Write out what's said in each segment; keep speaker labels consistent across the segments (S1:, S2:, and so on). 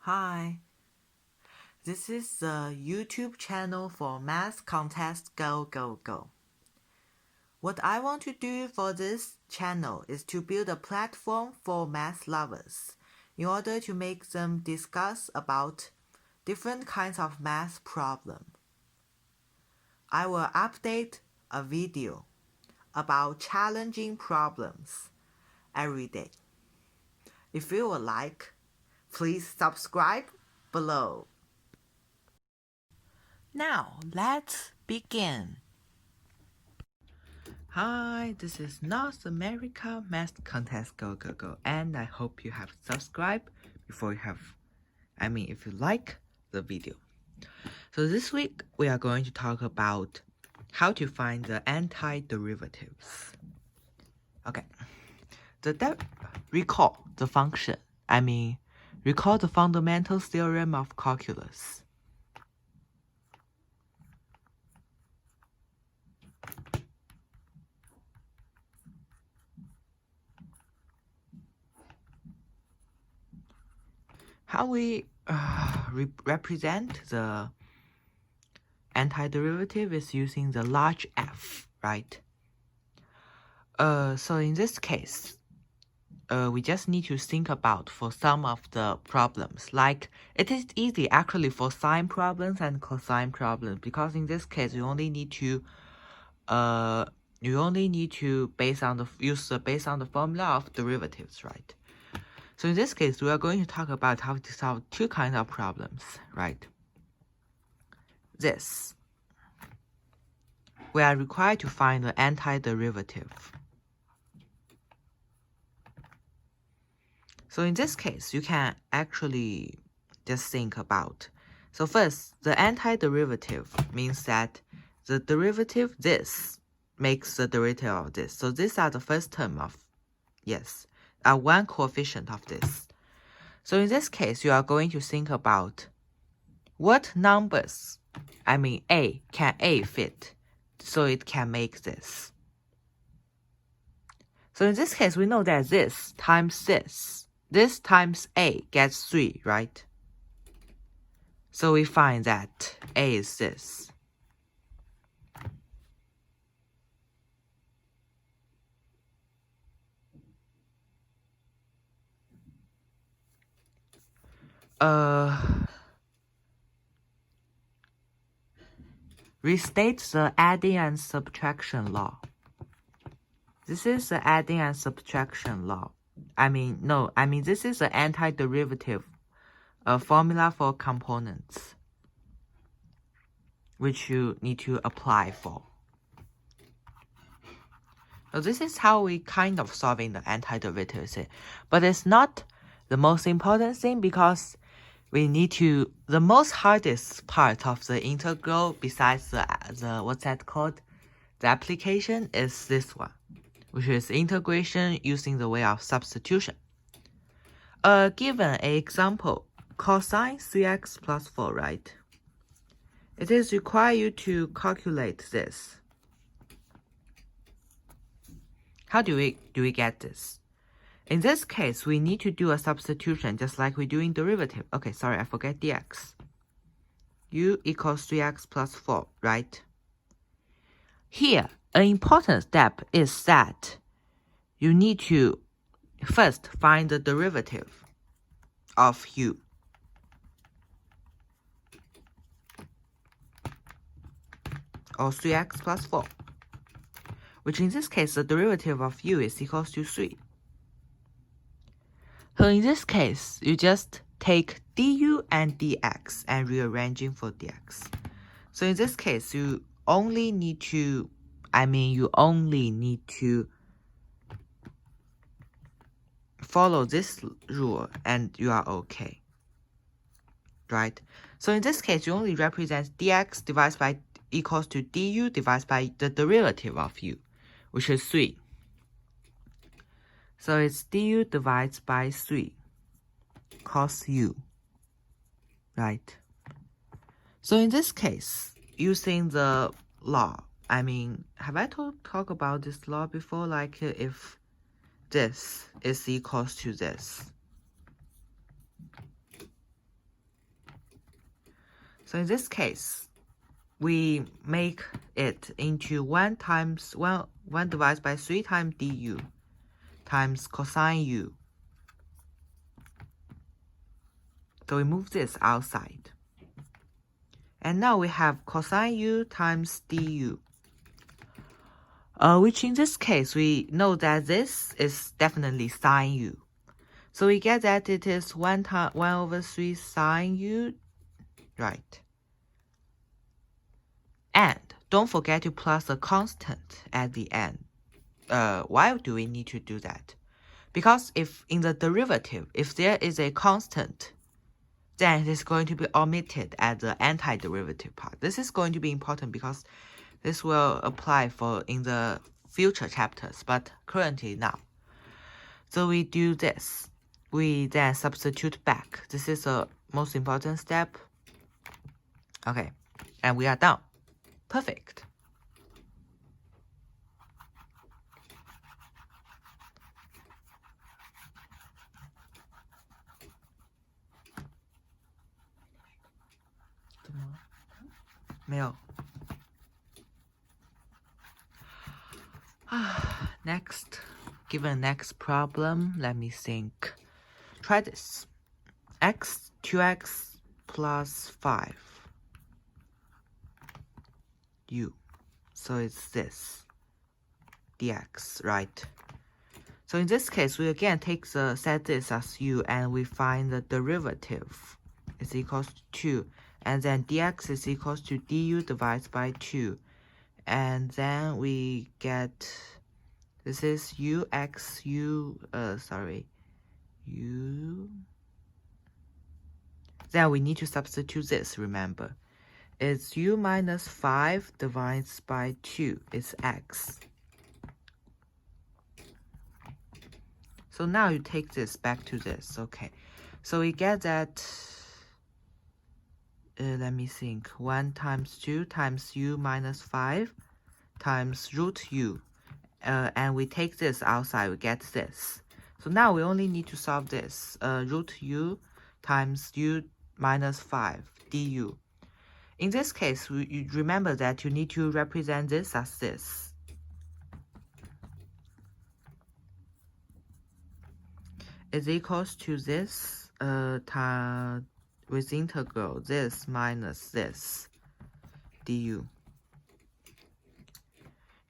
S1: Hi, this is the YouTube channel for Math Contest Go Go Go. What I want to do for this channel is to build a platform for math lovers in order to make them discuss about different kinds of math problems. I will update a video about challenging problems every day. If you would like, please subscribe below. Now, let's begin. Hi, this is North America Math Contest Go Go Go, and I hope you have subscribed before if you like the video. So this week we are going to talk about how to find the antiderivatives. Okay, recall the function. Recall the fundamental theorem of calculus. How we represent the antiderivative is using the large F, right? So in this case, we just need to think about for some of the problems. Like it is easy actually for sine problems and cosine problems, because in this case you only need to based on the formula of derivatives, right? So in this case, we are going to talk about how to solve two kinds of problems, right? This. We are required to find the antiderivative. So in this case, you can actually just think about. So first, the antiderivative means that the derivative this makes the derivative of this. So these are the first term of, one coefficient of this. So in this case, you are going to think about what numbers, can A fit, so it can make this. So in this case, we know that this times this times A gets 3, right? So we find that A is this. Restate the adding and subtraction law. This is the adding and subtraction law. This is the antiderivative formula for components, which you need to apply for. So this is how we kind of solving the antiderivatives, but it's not the most important thing, because we need to, the most hardest part of the integral besides the what's that called? The application is this one, which is integration using the way of substitution. Given an example, cosine 3x plus 4, right? It is required you to calculate this. How do we get this? In this case, we need to do a substitution just like we do in derivative. Okay, sorry, I forget dx. U equals 3x plus 4, right? Here, an important step is that you need to first find the derivative of u. Or 3x plus 4. Which in this case, the derivative of u is equals to 3. So in this case, you just take du and dx and rearranging for dx. So in this case, you only need to follow this rule and you are okay, right? So in this case, you only represent dx divided by equals to du divided by the derivative of u, which is 3. So it's du divided by 3 cos u, right? So in this case, using the law, have I talked about this law before? Like if this is equals to this, So in this case, we make it into 1 divided by 3 times du times cosine u. So we move this outside. And now we have cosine u times du. Which in this case, we know that this is definitely sine u. So we get that it is 1 over 3 sine u, right? And don't forget to plus a constant at the end. Why do we need to do that? Because if in the derivative, if there is a constant, then it is going to be omitted at the antiderivative part. This is going to be important because this will apply for in the future chapters, but currently now. So we do this. We then substitute back. This is the most important step. Okay, and we are done. Perfect. Next, given next problem, let me think. Try this. 2x plus 5 u. So it's this dx, right? So in this case, we again set this as u, and we find the derivative is equals to 2, and then dx is equals to du divided by 2, and then we get this is u. Then we need to substitute this, remember. It's u minus 5 divided by 2 is x. So now you take this back to this, okay. So we get that, let me think, 1 times 2 times u minus 5 times root u. And we take this outside, we get this. So now we only need to solve this. Root u times u minus 5 du. In this case, you remember that you need to represent this as this. Is equals to this with integral this minus this du.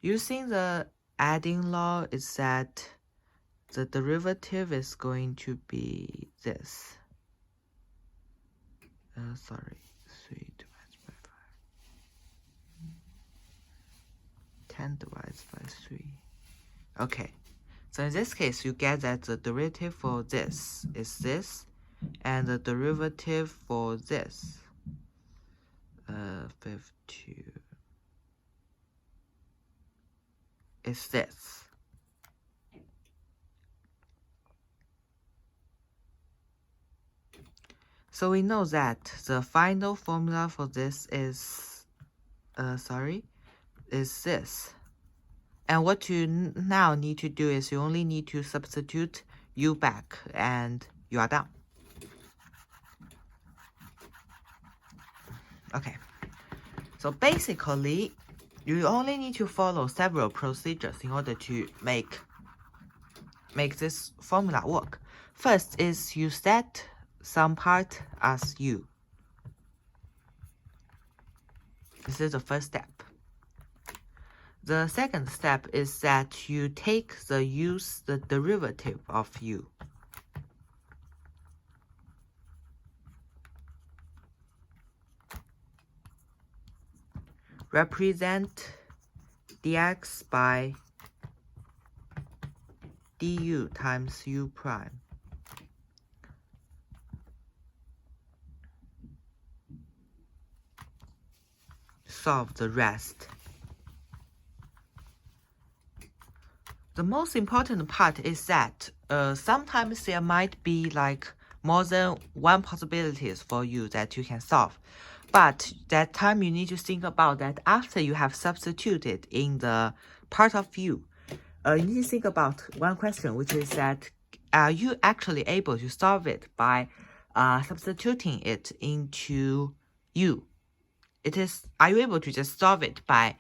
S1: Using the adding law is that the derivative is going to be this. 3 divided by 5. 10 divided by 3. Okay. So in this case, you get that the derivative for this is this, and the derivative for this, 52, is this. So we know that the final formula for this is, is this. And what you now need to do is you only need to substitute u back, and you are done. Okay. So basically, you only need to follow several procedures in order to make this formula work. First is you set some part as u. This is the first step. The second step is that you take the derivative of u. Represent dx by du times u prime. Solve the rest. The most important part is that sometimes there might be like more than one possibilities for you that you can solve. But that time you need to think about that after you have substituted in the part of u. You need to think about one question, which is that are you actually able to solve it by substituting it into u? are you able to just solve it by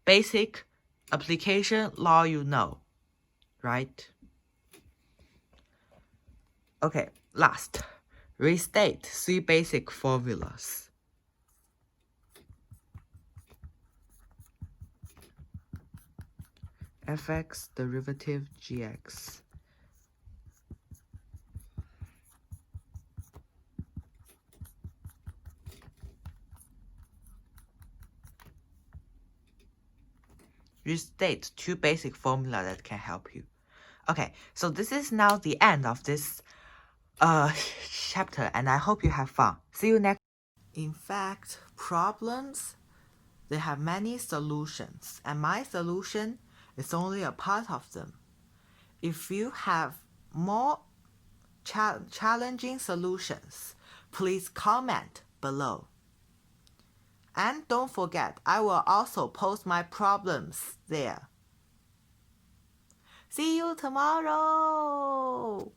S1: basic application law you know, right? Okay, last, restate 3 basic formulas. Fx derivative gx. Restate 2 basic formula that can help you. Okay, so this is now the end of this chapter, and I hope you have fun. See you next. In fact, problems, they have many solutions, and my solution is only a part of them. If you have more challenging solutions, please comment below. And don't forget, I will also post my problems there. See you tomorrow!